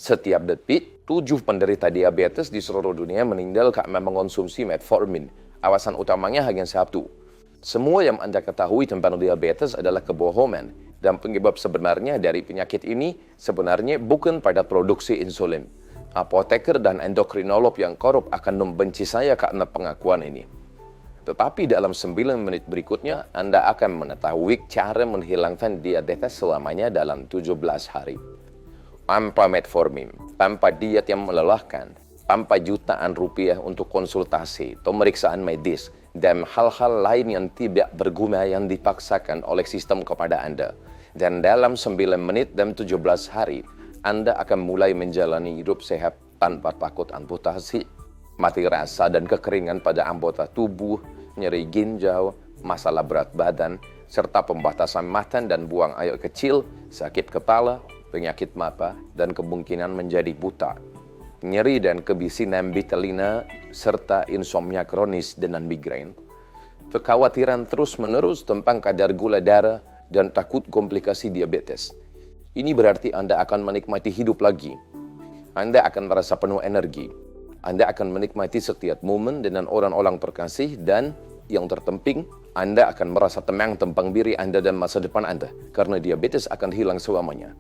Setiap detik, 7 penderita diabetes di seluruh dunia meninggal karena mengonsumsi metformin. Alasan utamanya hanya satu. Semua yang Anda ketahui tentang diabetes adalah kebohongan. Dan penyebab sebenarnya dari penyakit ini sebenarnya bukan pada produksi insulin. Apoteker dan endokrinolog yang korup akan membenci saya karena pengakuan ini. Tetapi dalam 9 menit berikutnya, Anda akan mengetahui cara menghilangkan diabetes selamanya dalam 17 hari. Tanpa metformin, tanpa diet yang melelahkan, tanpa jutaan rupiah untuk konsultasi, pemeriksaan medis, dan hal-hal lain yang tidak berguna yang dipaksakan oleh sistem kepada Anda. Dan dalam 9 menit dan 17 hari, Anda akan mulai menjalani hidup sehat tanpa takut amputasi, mati rasa dan kekeringan pada anggota tubuh, nyeri ginjal, masalah berat badan, serta pembatasan makan dan buang air kecil, sakit kepala, penyakit mata, dan kemungkinan menjadi buta, nyeri dan kebisingan di telinga, serta insomnia kronis dengan migrain, kekhawatiran terus-menerus tentang kadar gula darah, dan takut komplikasi diabetes. Ini berarti Anda akan menikmati hidup lagi. Anda akan merasa penuh energi. Anda akan menikmati setiap momen dengan orang-orang terkasih, dan yang terpenting, Anda akan merasa tenang tentang diri Anda dan masa depan Anda, karena diabetes akan hilang selamanya.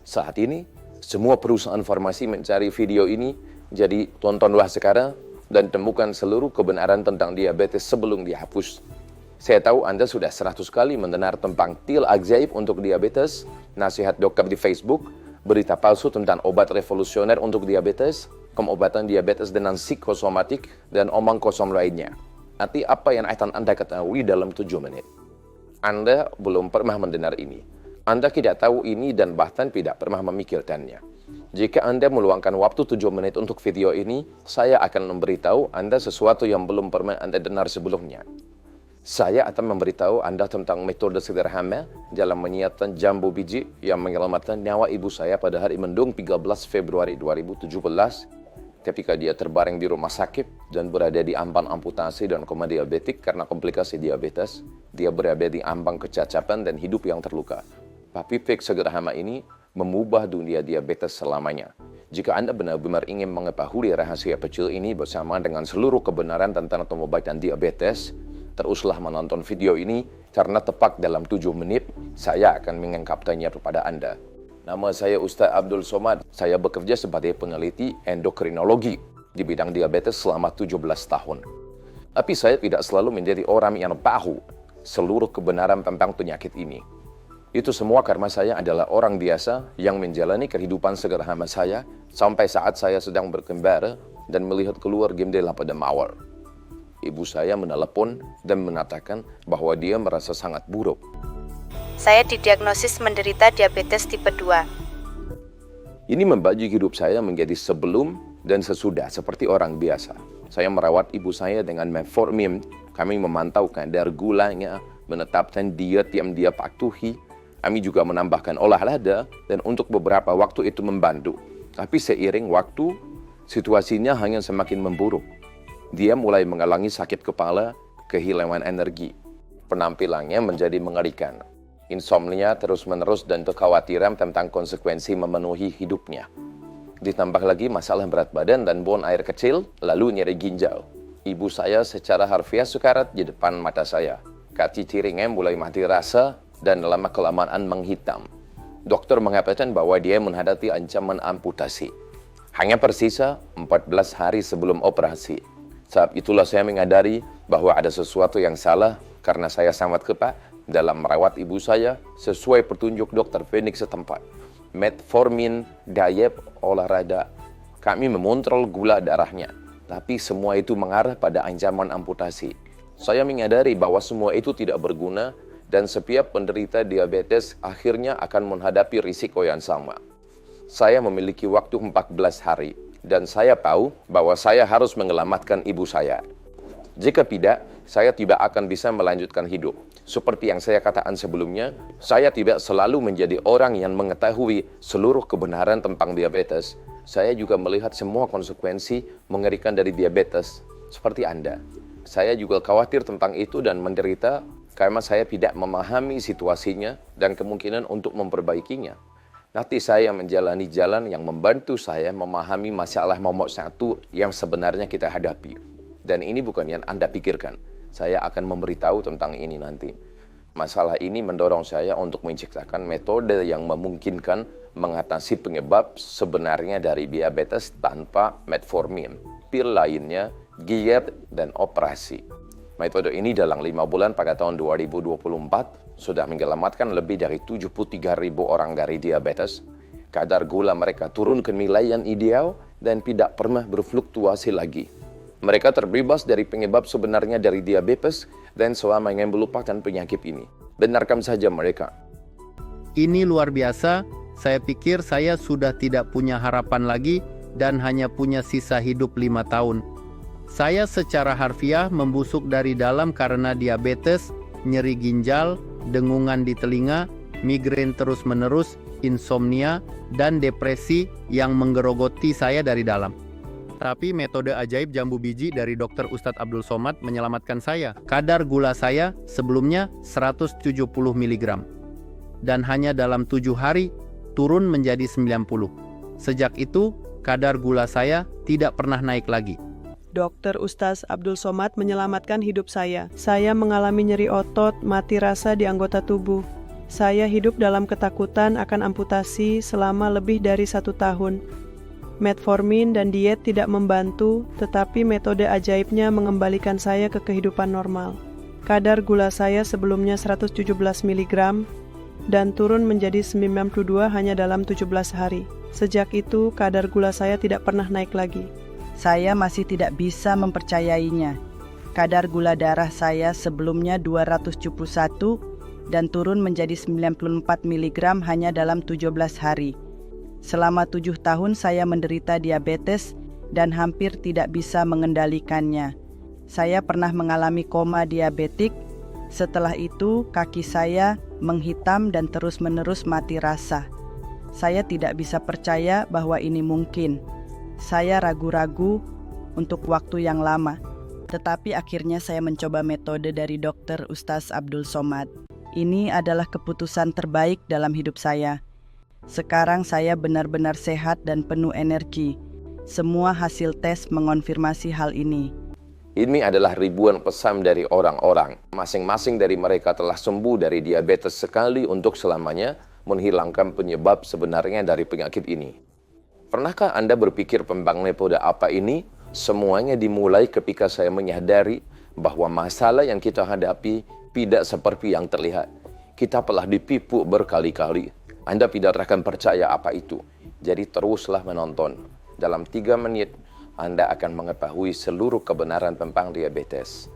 Saat ini, semua perusahaan farmasi mencari video ini, jadi tontonlah sekarang dan temukan seluruh kebenaran tentang diabetes sebelum dihapus. Saya tahu Anda sudah 100 kali mendengar tentang pil ajaib untuk diabetes, nasihat dokter di Facebook, berita palsu tentang obat revolusioner untuk diabetes, pengobatan diabetes dengan psikosomatik, dan omong kosong lainnya. Arti apa yang akan Anda ketahui dalam 7 menit? Anda belum pernah mendengar ini. Anda tidak tahu ini dan bahkan tidak pernah memikirkannya. Jika Anda meluangkan waktu 7 menit untuk video ini, saya akan memberitahu Anda sesuatu yang belum pernah Anda dengar sebelumnya. Saya akan memberitahu Anda tentang metode sederhana dalam menyiapkan jambu biji yang menyelamatkan nyawa ibu saya pada hari mendung 13 Februari 2017 ketika dia terbaring di rumah sakit dan berada di ambang amputasi dan koma diabetik karena komplikasi diabetes. Dia berada di ambang kecacapan dan hidup yang terluka. Tapi fix sederhana ini mengubah dunia diabetes selamanya. Jika Anda benar-benar ingin mengetahui rahasia kecil ini bersama dengan seluruh kebenaran tentang pengobatan diabetes, teruslah menonton video ini karena tepat dalam 7 menit saya akan mengungkapkannya kepada Anda. Nama saya Ustaz Abdul Somad. Saya bekerja sebagai peneliti endokrinologi di bidang diabetes selama 17 tahun. Tapi saya tidak selalu menjadi orang yang tahu seluruh kebenaran tentang penyakit ini. Itu semua karena saya adalah orang biasa yang menjalani kehidupan sederhana saya sampai saat saya sedang berkembara dan melihat keluar jendela pada mawar. Ibu saya menelepon dan mengatakan bahwa dia merasa sangat buruk. Saya didiagnosis menderita diabetes tipe 2. Ini membagi hidup saya menjadi sebelum dan sesudah seperti orang biasa. Saya merawat ibu saya dengan metformin. Kami memantau kadar gulanya, menetapkan diet yang dia patuhi. Kami juga menambahkan olahraga dan untuk beberapa waktu itu membantu. Tapi seiring waktu, situasinya hanya semakin memburuk. Dia mulai mengalami sakit kepala, kehilangan energi. Penampilannya menjadi mengerikan. Insomnia terus-menerus dan kekhawatiran tentang konsekuensi memenuhi hidupnya. Ditambah lagi masalah berat badan dan buang air kecil, lalu nyeri ginjal. Ibu saya secara harfiah sekarat di depan mata saya. Kaki kirinya mulai mati rasa dan lama-kelamaan menghitam. Dokter mengatakan bahwa dia menghadapi ancaman amputasi. Hanya tersisa 14 hari sebelum operasi. Saat itulah saya menyadari bahwa ada sesuatu yang salah karena saya sangat ketat dalam merawat ibu saya sesuai petunjuk dokter klinik setempat. Metformin, diet, olahraga. Kami mengontrol gula darahnya. Tapi semua itu mengarah pada ancaman amputasi. Saya menyadari bahwa semua itu tidak berguna dan setiap penderita diabetes akhirnya akan menghadapi risiko yang sama. Saya memiliki waktu 14 hari dan saya tahu bahwa saya harus menyelamatkan ibu saya. Jika tidak, saya tidak akan bisa melanjutkan hidup. Seperti yang saya katakan sebelumnya, saya tidak selalu menjadi orang yang mengetahui seluruh kebenaran tentang diabetes. Saya juga melihat semua konsekuensi mengerikan dari diabetes, seperti Anda. Saya juga khawatir tentang itu dan menderita karena saya tidak memahami situasinya dan kemungkinan untuk memperbaikinya. Nanti saya menjalani jalan yang membantu saya memahami masalah nomor satu yang sebenarnya kita hadapi. Dan ini bukan yang Anda pikirkan. Saya akan memberitahu tentang ini nanti. Masalah ini mendorong saya untuk menciptakan metode yang memungkinkan mengatasi penyebab sebenarnya dari diabetes tanpa metformin, pil lainnya, diet, dan operasi. Metode ini dalam 5 bulan pada tahun 2024 sudah menyelamatkan lebih dari 73.000 orang dari diabetes. Kadar gula mereka turun ke nilai yang ideal dan tidak pernah berfluktuasi lagi. Mereka terbebas dari penyebab sebenarnya dari diabetes dan selamanya melupakan penyakit ini. Benarkan saja mereka. Ini luar biasa, saya pikir saya sudah tidak punya harapan lagi dan hanya punya sisa hidup 5 tahun. Saya secara harfiah membusuk dari dalam karena diabetes, nyeri ginjal, dengungan di telinga, migrain terus-menerus, insomnia, dan depresi yang menggerogoti saya dari dalam. Tapi metode ajaib jambu biji dari Dr. Ustadz Abdul Somad menyelamatkan saya. Kadar gula saya sebelumnya 170 mg. Dan hanya dalam 7 hari turun menjadi 90. Sejak itu, kadar gula saya tidak pernah naik lagi. Dr. Ustadz Abdul Somad menyelamatkan hidup saya. Saya mengalami nyeri otot, mati rasa di anggota tubuh. Saya hidup dalam ketakutan akan amputasi selama lebih dari 1 tahun. Metformin dan diet tidak membantu, tetapi metode ajaibnya mengembalikan saya ke kehidupan normal. Kadar gula saya sebelumnya 117 mg dan turun menjadi 92 hanya dalam 17 hari. Sejak itu, kadar gula saya tidak pernah naik lagi. Saya masih tidak bisa mempercayainya. Kadar gula darah saya sebelumnya 271 dan turun menjadi 94 mg hanya dalam 17 hari. Selama 7 tahun saya menderita diabetes dan hampir tidak bisa mengendalikannya. Saya pernah mengalami koma diabetik. Setelah itu kaki saya menghitam dan terus-menerus mati rasa. Saya tidak bisa percaya bahwa ini mungkin. Saya ragu-ragu untuk waktu yang lama. Tetapi akhirnya saya mencoba metode dari Dr. Ustadz Abdul Somad. Ini adalah keputusan terbaik dalam hidup saya. Sekarang saya benar-benar sehat dan penuh energi. Semua hasil tes mengonfirmasi hal ini. Ini adalah ribuan pesan dari orang-orang. Masing-masing dari mereka telah sembuh dari diabetes sekali untuk selamanya, menghilangkan penyebab sebenarnya dari penyakit ini. Pernahkah Anda berpikir tentang metode apa ini? Semuanya dimulai ketika saya menyadari bahwa masalah yang kita hadapi tidak seperti yang terlihat. Kita telah ditipu berkali-kali. Anda tidak akan percaya apa itu. Jadi teruslah menonton. Dalam 3 menit, Anda akan mengetahui seluruh kebenaran tentang diabetes.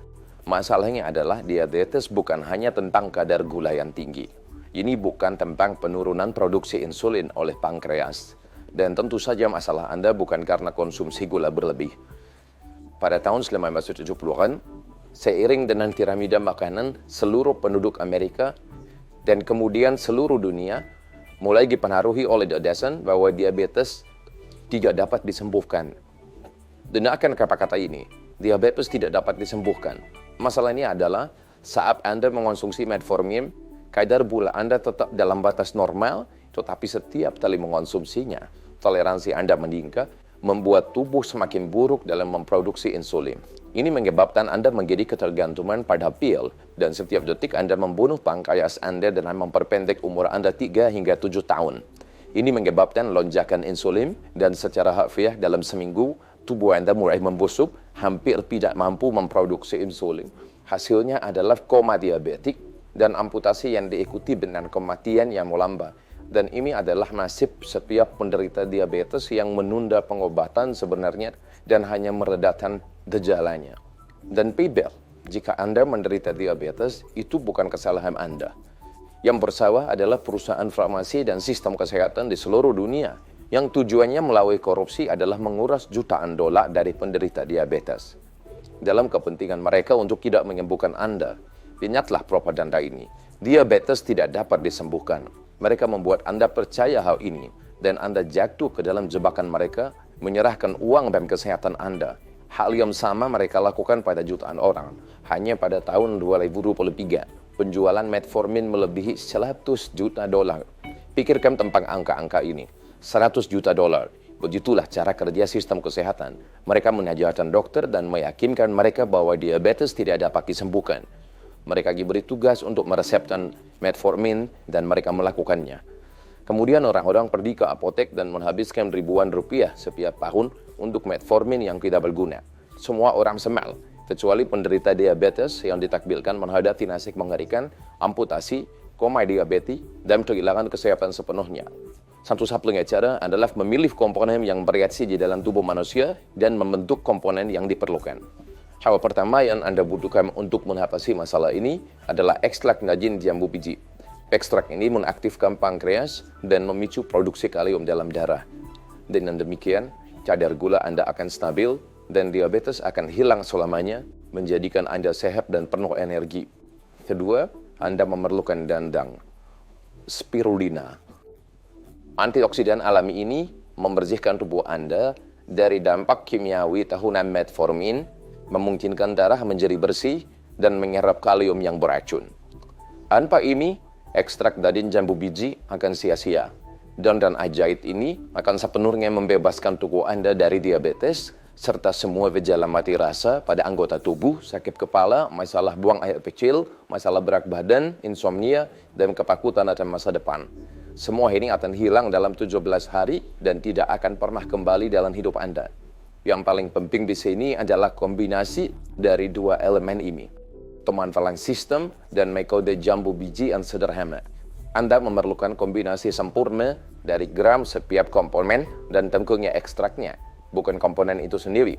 Masalahnya adalah diabetes bukan hanya tentang kadar gula yang tinggi. Ini bukan tentang penurunan produksi insulin oleh pankreas. Dan tentu saja masalah Anda bukan karena konsumsi gula berlebih. Pada tahun 1970-an, seiring dengan piramida makanan seluruh penduduk Amerika dan kemudian seluruh dunia mulai dipengaruhi oleh gagasan bahwa diabetes tidak dapat disembuhkan. Dengarkan kata-kata ini, diabetes tidak dapat disembuhkan. Masalahnya adalah saat Anda mengonsumsi metformin, kadar gula Anda tetap dalam batas normal, tetapi setiap kali mengonsumsinya, toleransi Anda meningkat, membuat tubuh semakin buruk dalam memproduksi insulin. Ini menyebabkan Anda menjadi ketergantungan pada pil, dan setiap detik Anda membunuh pankreas Anda dengan memperpendek umur Anda 3 hingga 7 tahun. Ini menyebabkan lonjakan insulin, dan secara harfiah dalam seminggu, tubuh Anda mulai membusuk, hampir tidak mampu memproduksi insulin. Hasilnya adalah koma diabetik, dan amputasi yang diikuti dengan kematian yang melambat. Dan ini adalah nasib setiap penderita diabetes yang menunda pengobatan sebenarnya dan hanya meredakan gejalanya. Dan tidak, jika Anda menderita diabetes, itu bukan kesalahan Anda. Yang bersalah adalah perusahaan farmasi dan sistem kesehatan di seluruh dunia yang tujuannya melalui korupsi adalah menguras jutaan dolar dari penderita diabetes. Dalam kepentingan mereka untuk tidak menyembuhkan Anda, ingatlah propaganda ini. Diabetes tidak dapat disembuhkan. Mereka membuat Anda percaya hal ini, dan Anda jatuh ke dalam jebakan mereka, menyerahkan uang dan kesehatan Anda. Hal yang sama mereka lakukan pada jutaan orang. Hanya pada tahun 2023, penjualan metformin melebihi 100 juta dolar. Pikirkan tentang angka-angka ini. 100 juta dolar. Begitulah cara kerja sistem kesehatan. Mereka mengajarkan dokter dan meyakinkan mereka bahwa diabetes tidak dapat disembuhkan. Mereka diberi tugas untuk meresepkan metformin dan mereka melakukannya. Kemudian orang-orang pergi ke apotek dan menghabiskan ribuan rupiah setiap tahun untuk metformin yang tidak berguna. Semua orang semal, kecuali penderita diabetes yang ditakdirkan menghadapi nasib mengerikan, amputasi, koma diabetes, dan kehilangan kesehatan sepenuhnya. Satu-satunya cara adalah memilih komponen yang bereaksi di dalam tubuh manusia dan membentuk komponen yang diperlukan. Hal pertama yang Anda butuhkan untuk mengatasi masalah ini adalah ekstrak daging jambu biji. Ekstrak ini mengaktifkan pankreas dan memicu produksi kalium dalam darah. Dengan demikian, kadar gula Anda akan stabil dan diabetes akan hilang selamanya, menjadikan Anda sehat dan penuh energi. Kedua, Anda memerlukan dandang. Spirulina. Antioksidan alami ini membersihkan tubuh Anda dari dampak kimiawi tahunan metformin, memungkinkan darah menjadi bersih dan menyerap kalium yang beracun. Tanpa ini, ekstrak daging jambu biji akan sia-sia. Dandan ajaib ini akan sepenuhnya membebaskan tubuh Anda dari diabetes, serta semua gejala mati rasa pada anggota tubuh, sakit kepala, masalah buang air kecil, masalah berat badan, insomnia, dan ketakutan akan masa depan. Semua ini akan hilang dalam 17 hari dan tidak akan pernah kembali dalam hidup Anda. Yang paling penting di sini adalah kombinasi dari dua elemen ini. Pemanfaatan sistem dan metode jambu biji yang sederhana. Anda memerlukan kombinasi sempurna dari gram setiap komponen dan tentunya ekstraknya, bukan komponen itu sendiri.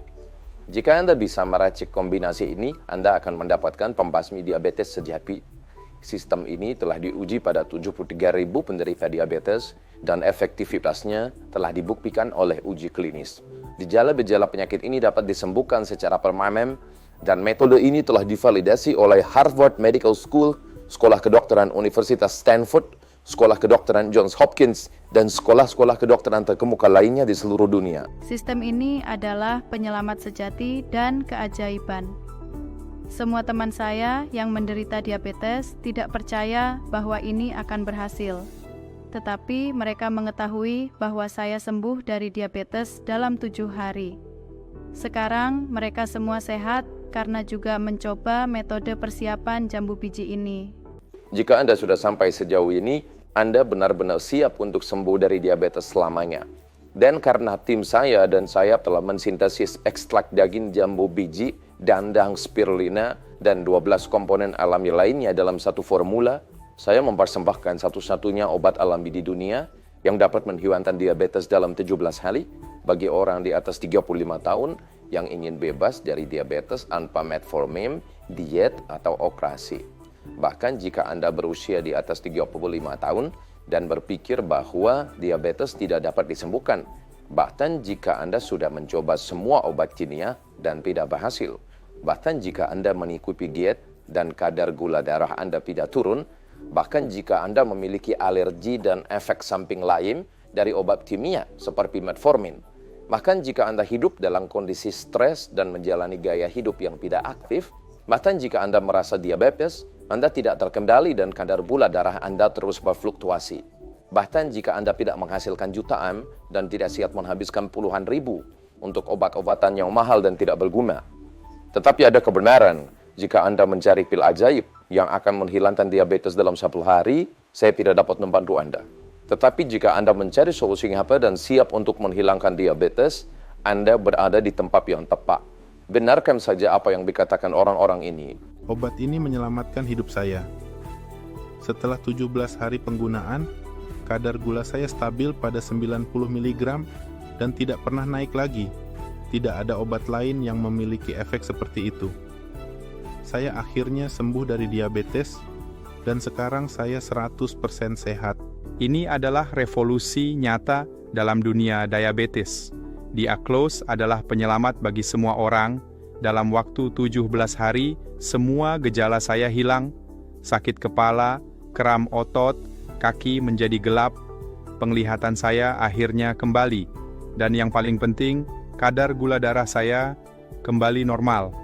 Jika Anda bisa meracik kombinasi ini, Anda akan mendapatkan pembasmi diabetes sejati. Sistem ini telah diuji pada 73.000 penderita diabetes dan efektivitasnya telah dibuktikan oleh uji klinis. Gejala-gejala penyakit ini dapat disembuhkan secara permanen dan metode ini telah divalidasi oleh Harvard Medical School, Sekolah Kedokteran Universitas Stanford, Sekolah Kedokteran Johns Hopkins, dan sekolah-sekolah kedokteran terkemuka lainnya di seluruh dunia. Sistem ini adalah penyelamat sejati dan keajaiban. Semua teman saya yang menderita diabetes tidak percaya bahwa ini akan berhasil. Tetapi mereka mengetahui bahwa saya sembuh dari diabetes dalam 7 hari. Sekarang mereka semua sehat karena juga mencoba metode persiapan jambu biji ini. Jika Anda sudah sampai sejauh ini, Anda benar-benar siap untuk sembuh dari diabetes selamanya. Dan karena tim saya dan saya telah mensintesis ekstrak daging jambu biji, dandang spirulina, dan 12 komponen alami lainnya dalam satu formula, saya mempersembahkan satu-satunya obat alami di dunia yang dapat menghilangkan diabetes dalam 17 hari bagi orang di atas 35 tahun yang ingin bebas dari diabetes tanpa metformin, diet, atau operasi. Bahkan jika Anda berusia di atas 35 tahun dan berpikir bahwa diabetes tidak dapat disembuhkan, bahkan jika Anda sudah mencoba semua obat kimia dan tidak berhasil, bahkan jika Anda mengikuti diet dan kadar gula darah Anda tidak turun, bahkan jika Anda memiliki alergi dan efek samping lain dari obat kimia seperti metformin, bahkan jika Anda hidup dalam kondisi stres dan menjalani gaya hidup yang tidak aktif, bahkan jika Anda merasa diabetes, Anda tidak terkendali dan kadar gula darah Anda terus berfluktuasi. Bahkan jika Anda tidak menghasilkan jutaan dan tidak siap menghabiskan puluhan ribu untuk obat-obatan yang mahal dan tidak berguna. Tetapi ada kebenaran, jika Anda mencari pil ajaib yang akan menghilangkan diabetes dalam 1 hari, saya tidak dapat membantu Anda. Tetapi jika Anda mencari solusi apa dan siap untuk menghilangkan diabetes, Anda berada di tempat yang tepat. Benarkan saja apa yang dikatakan orang-orang ini. Obat ini menyelamatkan hidup saya. Setelah 17 hari penggunaan, kadar gula saya stabil pada 90 mg dan tidak pernah naik lagi. Tidak ada obat lain yang memiliki efek seperti itu. Saya akhirnya sembuh dari diabetes dan sekarang saya 100% sehat. Ini adalah revolusi nyata dalam dunia diabetes. Diaklos adalah penyelamat bagi semua orang. Dalam waktu 17 hari, semua gejala saya hilang. Sakit kepala, kram otot, kaki menjadi gelap. Penglihatan saya akhirnya kembali. Dan yang paling penting, kadar gula darah saya kembali normal.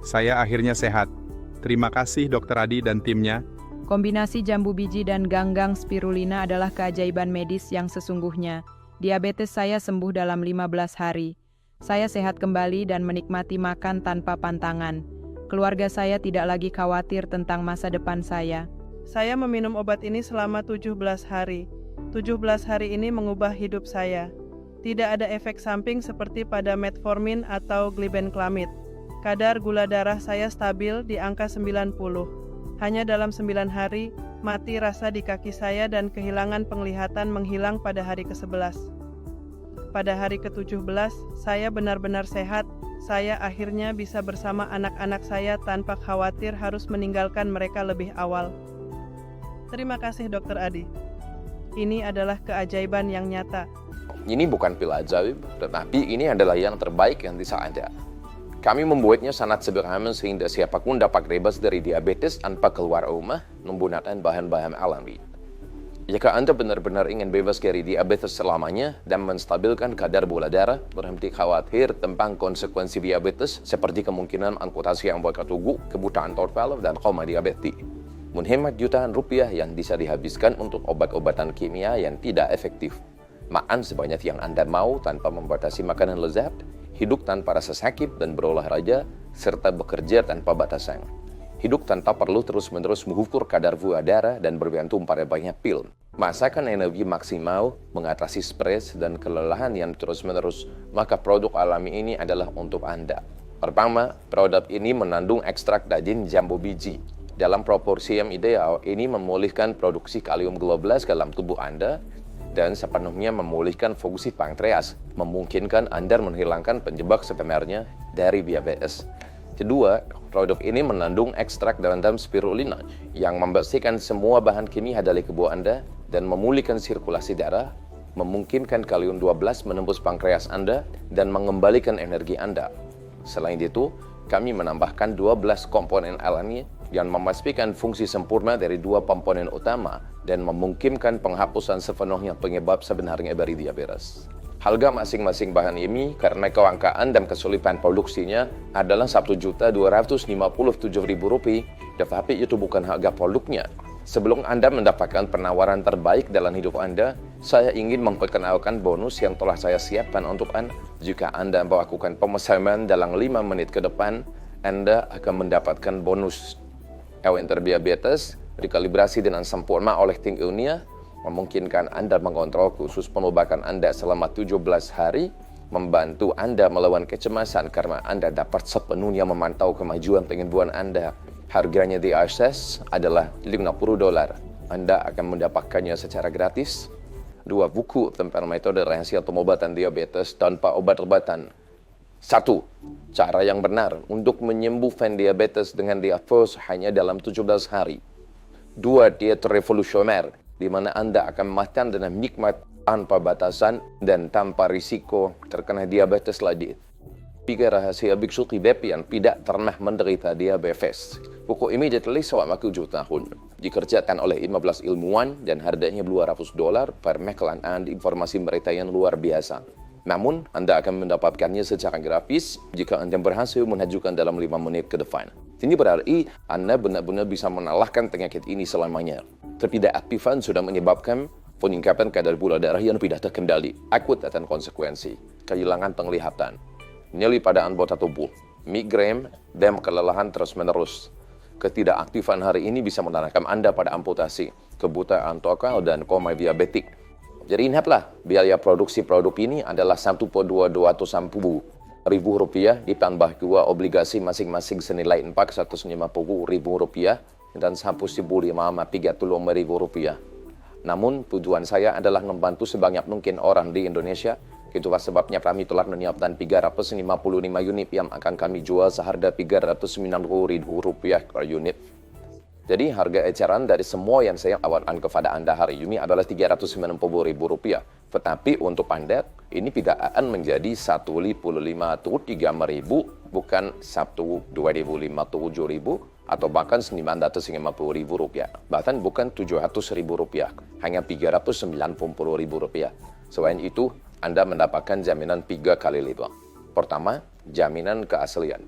Saya akhirnya sehat. Terima kasih Dr. Adi dan timnya. Kombinasi jambu biji dan ganggang spirulina adalah keajaiban medis yang sesungguhnya. Diabetes saya sembuh dalam 15 hari. Saya sehat kembali dan menikmati makan tanpa pantangan. Keluarga saya tidak lagi khawatir tentang masa depan saya. Saya meminum obat ini selama 17 hari. 17 hari ini mengubah hidup saya. Tidak ada efek samping seperti pada metformin atau glibenclamid. Kadar gula darah saya stabil di angka 90. Hanya dalam 9 hari, mati rasa di kaki saya dan kehilangan penglihatan menghilang pada hari ke-11. Pada hari ke-17, saya benar-benar sehat. Saya akhirnya bisa bersama anak-anak saya tanpa khawatir harus meninggalkan mereka lebih awal. Terima kasih Dr. Adi. Ini adalah keajaiban yang nyata. Ini bukan pil ajaib, tetapi ini adalah yang terbaik yang bisa ada. Kami membuatnya sangat sederhana sehingga siapapun dapat bebas dari diabetes tanpa keluar rumah menggunakan bahan-bahan alami. Jika Anda benar-benar ingin bebas dari diabetes selamanya dan menstabilkan kadar gula darah, berhenti khawatir tentang konsekuensi diabetes seperti kemungkinan amputasi anggota tubuh, kebutaan total, dan koma diabetes. Menghemat jutaan rupiah yang bisa dihabiskan untuk obat-obatan kimia yang tidak efektif. Makan sebanyak yang Anda mau tanpa membatasi makanan lezat, hidup tanpa rasa sakit dan berolahraga, serta bekerja tanpa batasan. Hidup tanpa perlu terus-menerus mengukur kadar gula darah dan bergantung pada banyak pil. Merasakan energi maksimal, mengatasi stres dan kelelahan yang terus-menerus, maka produk alami ini adalah untuk Anda. Pertama, produk ini mengandung ekstrak daging jambu biji. Dalam proporsi yang ideal, ini memulihkan produksi kalium globulase dalam tubuh Anda dan sepenuhnya memulihkan fungsi pankreas, memungkinkan Anda menghilangkan penyebab sebenarnya dari diabetes. Kedua, produk ini mengandung ekstrak dalam spirulina yang membersihkan semua bahan kimia dari tubuh Anda dan memulihkan sirkulasi darah, memungkinkan kalium 12 menembus pankreas Anda dan mengembalikan energi Anda. Selain itu, kami menambahkan 12 komponen alami yang memastikan fungsi sempurna dari 2 komponen utama dan memungkinkan penghapusan sepenuhnya penyebab sebenarnya dari diabetes. Harga masing-masing bahan ini karena kelangkaan dan kesulitan produksinya adalah Rp1.257.000, tetapi itu bukan harga produknya. Sebelum Anda mendapatkan penawaran terbaik dalam hidup Anda, saya ingin memperkenalkan bonus yang telah saya siapkan untuk Anda. Jika Anda melakukan pemesanan dalam 5 menit ke depan, Anda akan mendapatkan bonus Enter Diabetes dikalibrasi dengan sempurna oleh tim ilmiah, memungkinkan Anda mengontrol khusus pengobatan Anda selama 17 hari, membantu Anda melawan kecemasan karena Anda dapat sepenuhnya memantau kemajuan penyembuhan Anda. Harganya diakses adalah $50. Anda akan mendapatkannya secara gratis. 2 buku tentang metode rahasia pengobatan diabetes tanpa obat-obatan. 1. Cara yang benar untuk menyembuhkan diabetes dengan diabetes hanya dalam 17 hari. 2. Diet revolusioner, di mana Anda akan makan dengan nikmat tanpa batasan dan tanpa risiko terkena diabetes lagi. 3. Rahasia biksu Tibet yang tidak pernah menderita diabetes. Buku ini ditulis selama 7 tahun. Dikerjakan oleh 15 ilmuwan dan harganya $200 per maklaan informasi mereka yang luar biasa. Namun, Anda akan mendapatkannya secara gratis jika Anda berhasil mengajukan dalam 5 menit ke depan. Ini berarti Anda benar-benar bisa mengalahkan penyakit ini selamanya. Ketidakaktifan sudah menyebabkan peningkatan kadar gula darah yang tidak terkendali, akut dan konsekuensi, kehilangan penglihatan, nyeri pada anggota tubuh, migrain, dan kelelahan terus-menerus. Ketidakaktifan hari ini bisa menandakan Anda pada amputasi, kebutaan total, dan koma diabetik. Jadi ingatlah, biaya produksi produk ini adalah Rp1.250.000 ditambah 2 obligasi masing-masing senilai Rp450.000 dan Rp1.535.000. Namun tujuan saya adalah membantu sebanyak mungkin orang di Indonesia. Itulah sebabnya kami telah menyiapkan 355 unit yang akan kami jual seharga Rp390.000 per unit. Jadi harga eceran dari semua yang saya tawarkan kepada Anda hari ini adalah Rp390.000. Tetapi untuk Anda, ini tidak akan menjadi Rp1.503.000, bukan Rp1.257.000, atau bahkan Rp950.000. Bahkan bukan Rp700.000, hanya Rp390.000. Selain itu, Anda mendapatkan jaminan 3 kali lipat. Pertama, jaminan keaslian.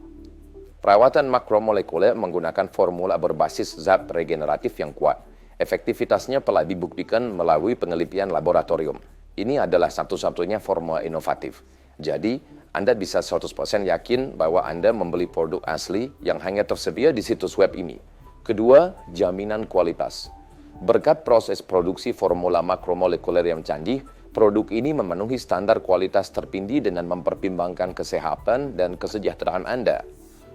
Perawatan makromolekuler menggunakan formula berbasis zat regeneratif yang kuat. Efektivitasnya telah dibuktikan melalui penelitian laboratorium. Ini adalah satu-satunya formula inovatif. Jadi, Anda bisa 100% yakin bahwa Anda membeli produk asli yang hanya tersedia di situs web ini. Kedua, jaminan kualitas. Berkat proses produksi formula makromolekuler yang canggih, produk ini memenuhi standar kualitas tertinggi dengan mempertimbangkan kesehatan dan kesejahteraan Anda.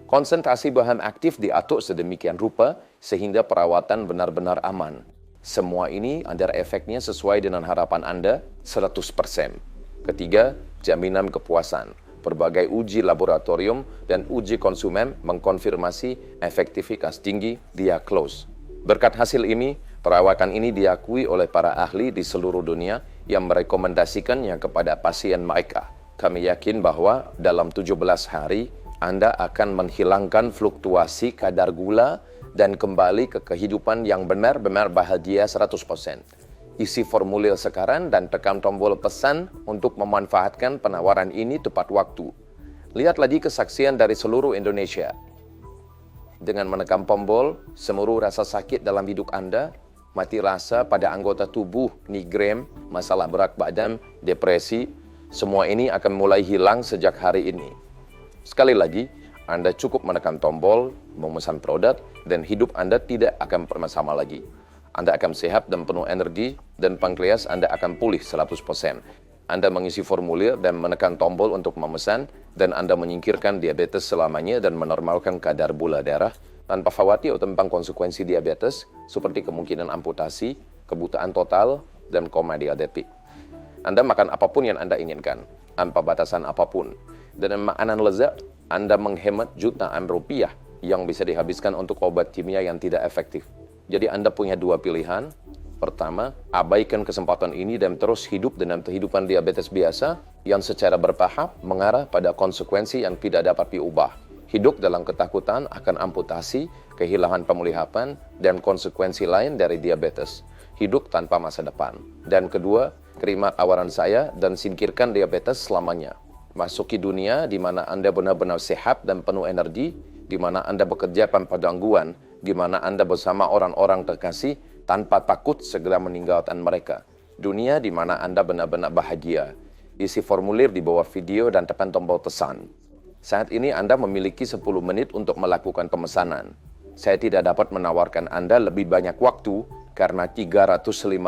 Konsentrasi bahan aktif diatur sedemikian rupa sehingga perawatan benar-benar aman. Semua ini ada efeknya sesuai dengan harapan Anda 100%. Ketiga, jaminan kepuasan. Berbagai uji laboratorium dan uji konsumen mengkonfirmasi efektivitas tinggi Diaklos. Berkat hasil ini, perawatan ini diakui oleh para ahli di seluruh dunia yang merekomendasikannya kepada pasien mereka. Kami yakin bahwa dalam 17 hari, Anda akan menghilangkan fluktuasi kadar gula dan kembali ke kehidupan yang benar-benar bahagia 100%. Isi formulir sekarang dan tekan tombol pesan untuk memanfaatkan penawaran ini tepat waktu. Lihat lagi kesaksian dari seluruh Indonesia. Dengan menekan tombol, seluruh rasa sakit dalam hidup Anda, mati rasa pada anggota tubuh, migrain, masalah berat badan, depresi, semua ini akan mulai hilang sejak hari ini. Sekali lagi, Anda cukup menekan tombol, memesan produk, dan hidup Anda tidak akan pernah sama lagi. Anda akan sehat dan penuh energi, dan pankreas Anda akan pulih 100%. Anda mengisi formulir dan menekan tombol untuk memesan, dan Anda menyingkirkan diabetes selamanya dan menormalkan kadar gula darah, tanpa khawatir tentang konsekuensi diabetes, seperti kemungkinan amputasi, kebutaan total, dan koma diabetik. Anda makan apapun yang Anda inginkan, tanpa batasan apapun. Dan makanan lezat, Anda menghemat jutaan rupiah yang bisa dihabiskan untuk obat kimia yang tidak efektif. Jadi Anda punya dua pilihan. Pertama, abaikan kesempatan ini dan terus hidup dengan kehidupan diabetes biasa yang secara bertahap mengarah pada konsekuensi yang tidak dapat diubah. Hidup dalam ketakutan akan amputasi, kehilangan pemulihan, dan konsekuensi lain dari diabetes. Hidup tanpa masa depan. Dan kedua, terima tawaran saya dan singkirkan diabetes selamanya. Masuki dunia di mana Anda benar-benar sehat dan penuh energi, di mana Anda bekerja tanpa gangguan, di mana Anda bersama orang-orang terkasih tanpa takut segera meninggalkan mereka. Dunia di mana Anda benar-benar bahagia. Isi formulir di bawah video dan tekan tombol pesan. Saat ini Anda memiliki 10 menit untuk melakukan pemesanan. Saya tidak dapat menawarkan Anda lebih banyak waktu karena 355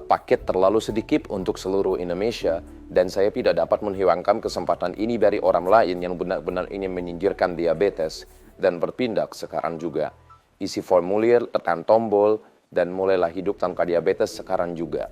paket terlalu sedikit untuk seluruh Indonesia dan saya tidak dapat menghilangkan kesempatan ini dari orang lain yang benar-benar ingin menyingkirkan diabetes dan berpindah sekarang juga. Isi formulir, tekan tombol, dan mulailah hidup tanpa diabetes sekarang juga.